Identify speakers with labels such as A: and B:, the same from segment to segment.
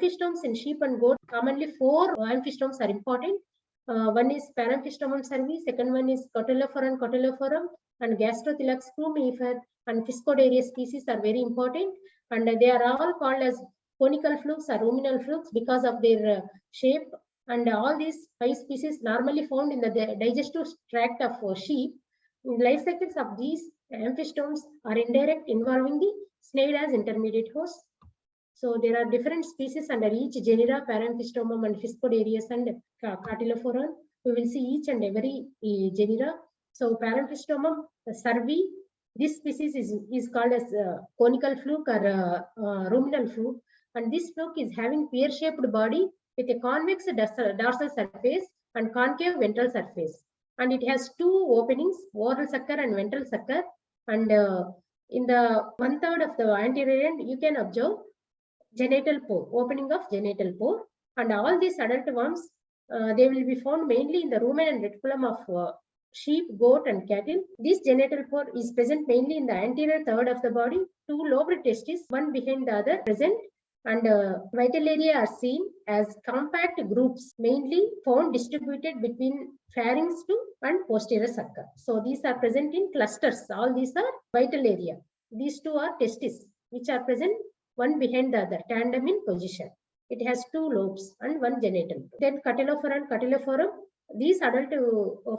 A: Amphistomes in sheep and goat, commonly 4 amphistomes are important. One is Paramphistomum cervi, second one is Cotylophora cotyloforum, and Gastrothylax frumifer and Fiscodarius species are very important, and they are all called as conical flukes or ruminal flukes because of their shape. And all these 5 species normally found in the digestive tract of sheep. Life cycles of these amphistomes are indirect, involving the snail as intermediate host. So there are different species under each genera, Paramphistomum and Fiscodarius and Cotylophora. We will see each and every genera. So Paramphistomum cervi, this species is called as conical fluke or ruminal fluke, and this fluke is having pear-shaped body with a convex dorsal surface and concave ventral surface, and it has 2 openings, oral sucker and ventral sucker, and in the 1/3 of the anterior end you can observe genital pore, opening of genital pore, and all these adult worms they will be found mainly in the rumen and reticulum of sheep, goat and cattle. This genital pore is present mainly in the anterior third of the body. 2 lobed testes, one behind the other, present, and vital area are seen as compact groups, mainly found distributed between pharynx to and posterior sucker. So these are present in clusters. All these are vital area. These 2 are testes, which are present one behind the other, tandem in position. It has 2 lobes and 1 genital. Then Cotylophora and Cotyloforum. These adult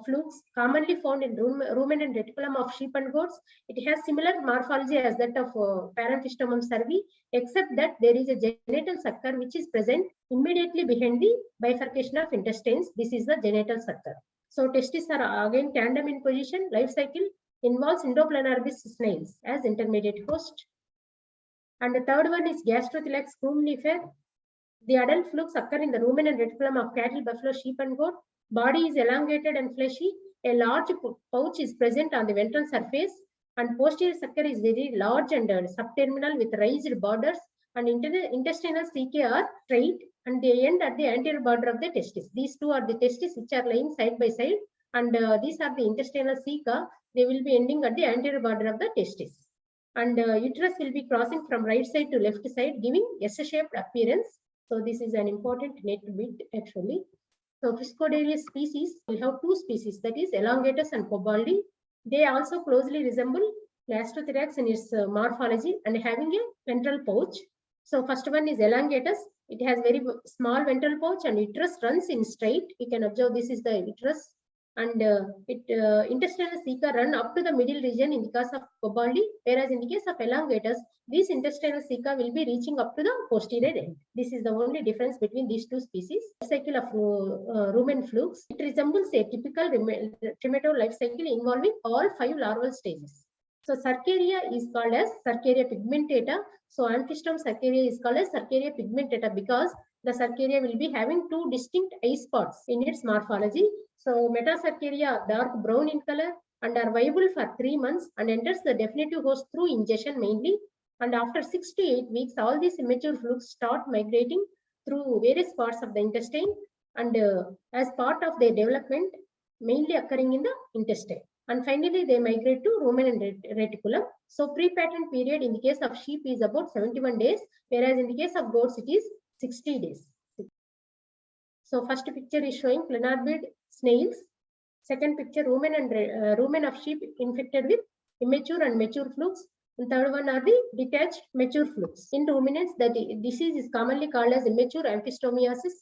A: flukes commonly found in rumen and reticulum of sheep and goats. It has similar morphology as that of Paramphistomum cervi, except that there is a genital sucker which is present immediately behind the bifurcation of intestines. This is the genital sucker. So testes are again tandem in position. Life cycle involves Endoplanarbis snails as intermediate host. And the third one is Gastrothylax frumifer. The adult flukes occur in the rumen and reticulum of cattle, buffalo, sheep and goat. Body is elongated and fleshy. A large pouch is present on the ventral surface, and posterior sucker is very large and subterminal with raised borders, and intestinal cecae are straight and they end at the anterior border of the testis. These 2 are the testis which are lying side by side, and these are the intestinal ceca. They will be ending at the anterior border of the testis. And uterus will be crossing from right side to left side, giving S-shaped appearance. So this is an important net bit actually. So Fiscodarius species, we have 2 species, that is elongatus and cobaldi. They also closely resemble Gastrothyrax in its morphology and having a ventral pouch. So first one is elongatus. It has very small ventral pouch and uterus runs in straight. You can observe this is the uterus, and intestinal ceca run up to the middle region in the case of cobaldi, whereas in the case of elongatus, these intestinal ceca will be reaching up to the posterior end. This is the only difference between these 2 species. Cycle of rumen flukes. It resembles a typical trematode life cycle involving all 5 larval stages. So Cercaria is called as Cercaria pigmentata. So Amphistom Cercaria is called as Cercaria pigmentata because the Cercaria will be having 2 distinct eye spots in its morphology. So Metacercaria dark brown in color and are viable for 3 months and enters the definitive host through ingestion mainly. And after 6 to 8 weeks, all these immature flukes start migrating through various parts of the intestine, and as part of their development, mainly occurring in the intestine. And finally, they migrate to rumen and reticulum. So pre-patent period in the case of sheep is about 71 days, whereas in the case of goats, it is 60 days. So first picture is showing Planarbid snails. Second picture, rumen of sheep infected with immature and mature flukes. And third one are the detached mature flukes. In ruminants, the disease is commonly called as immature amphistomiasis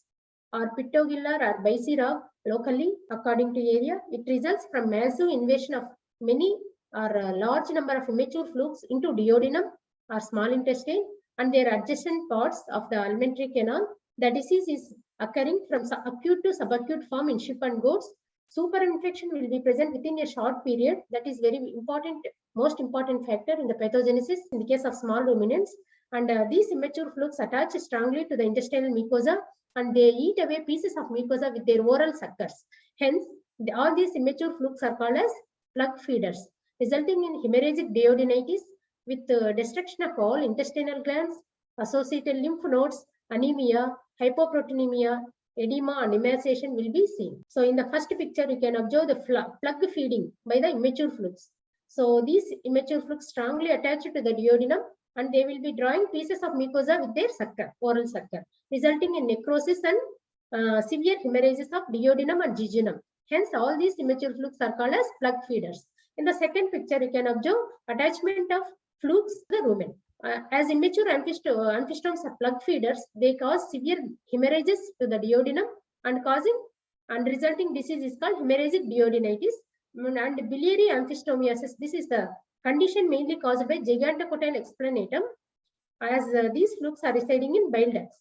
A: or pitogilla or Bicirog locally according to area. It results from massive invasion of many or a large number of immature flukes into duodenum or small intestine and their adjacent parts of the alimentary canal. The disease is occurring from acute to subacute form in sheep and goats. Superinfection will be present within a short period. That is very important, most important factor in the pathogenesis in the case of small ruminants. And these immature flukes attach strongly to the intestinal mucosa and they eat away pieces of mucosa with their oral suckers. Hence, all these immature flukes are called as plug feeders, resulting in hemorrhagic duodenitis with destruction of all intestinal glands, associated lymph nodes, anemia, hypoproteinemia, edema and emaciation will be seen. So in the first picture, you can observe the plug feeding by the immature flukes. So these immature flukes strongly attached to the duodenum and they will be drawing pieces of mucosa with their sucker, oral sucker, resulting in necrosis and severe hemorrhages of duodenum and jejunum. Hence, all these immature flukes are called as plug feeders. In the second picture, you can observe attachment of flukes to the rumen. As immature amphistomes are plug feeders, they cause severe hemorrhages to the duodenum and resulting disease is called hemorrhagic duodenitis. And biliary amphistomiasis, this is the condition mainly caused by gigantocotyle explanatum, as these flukes are residing in bile ducts,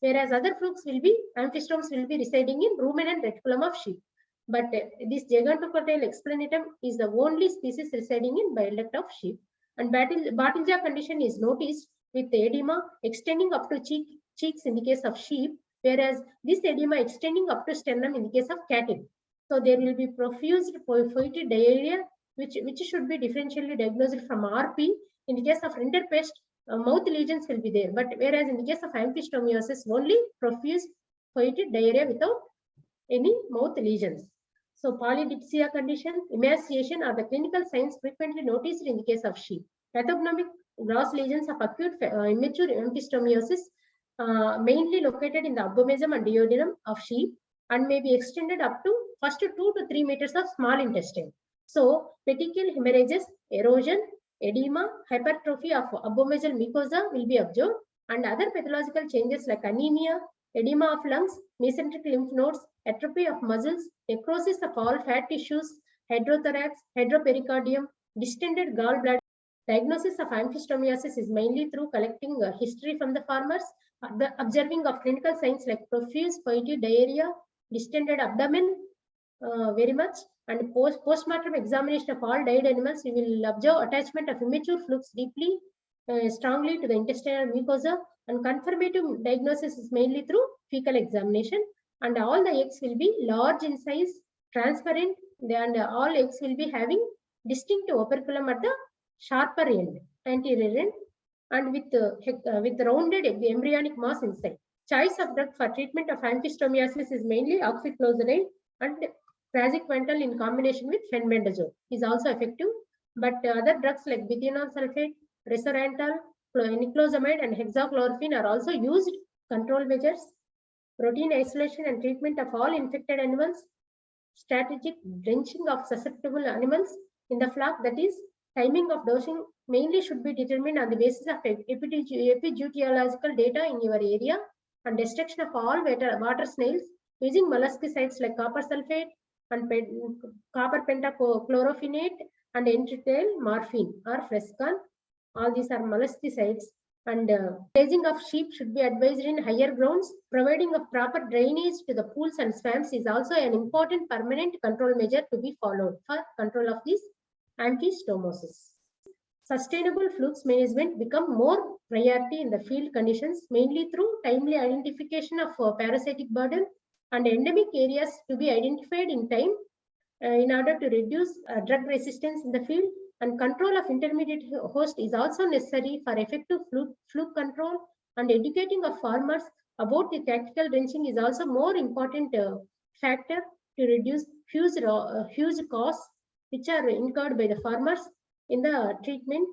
A: whereas other flukes amphistomes will be residing in rumen and reticulum of sheep. But this gigantocotyle explanatum is the only species residing in bile duct of sheep. And Bartlesia condition is noticed with edema extending up to cheeks in the case of sheep, whereas this edema extending up to sternum in the case of cattle. So there will be profuse foetid diarrhea, which should be differentially diagnosed from RP. In the case of rinderpest, mouth lesions will be there, but whereas in the case of amphistomiosis, only profuse foetid diarrhea without any mouth lesions. So polydipsia condition, emaciation are the clinical signs frequently noticed in the case of sheep. Pathognomic gross lesions of acute immature amphistomiosis, mainly located in the abomasum and duodenum of sheep, and may be extended up to first 2 to 3 meters of small intestine. So petechial hemorrhages, erosion, edema, hypertrophy of abomasal mucosa will be observed, and other pathological changes like anemia, edema of lungs, mesenteric lymph nodes, atrophy of muscles, necrosis of all fat tissues, hydrothorax, hydropericardium, distended gallbladder. Diagnosis of amphistomiasis is mainly through collecting history from the farmers, the observing of clinical signs like profuse foetid diarrhea, distended abdomen, very much, and postmortem examination of all died animals, we will observe attachment of immature flukes deeply, strongly to the intestinal mucosa, and confirmative diagnosis is mainly through fecal examination, and all the eggs will be large in size, transparent, and all eggs will be having distinct operculum at the sharper end, anterior end, and with rounded embryonic mass inside. Choice of drug for treatment of amphistomiasis is mainly oxychloroquine and praziquantel in combination with fenbendazole is also effective, but other drugs like butanol sulfate, resorantol, niclosamide, and hexachlorophene are also used. Control measures, protein isolation and treatment of all infected animals, strategic drenching of susceptible animals in the flock, that is, timing of dosing mainly should be determined on the basis of epidemiological data in your area, and destruction of all water snails using molluscicides like copper sulfate and copper pentachlorophenate and enteral morphine or frescon. All these are molluscicides. And grazing of sheep should be advised in higher grounds. Providing of proper drainage to the pools and swamps is also an important permanent control measure to be followed for control of this amphistomosis. Sustainable flukes management become more priority in the field conditions, mainly through timely identification of parasitic burden and endemic areas to be identified in time in order to reduce drug resistance in the field, and control of intermediate host is also necessary for effective fluke control, and educating of farmers about the tactical drenching is also more important factor to reduce huge costs which are incurred by the farmers in the treatment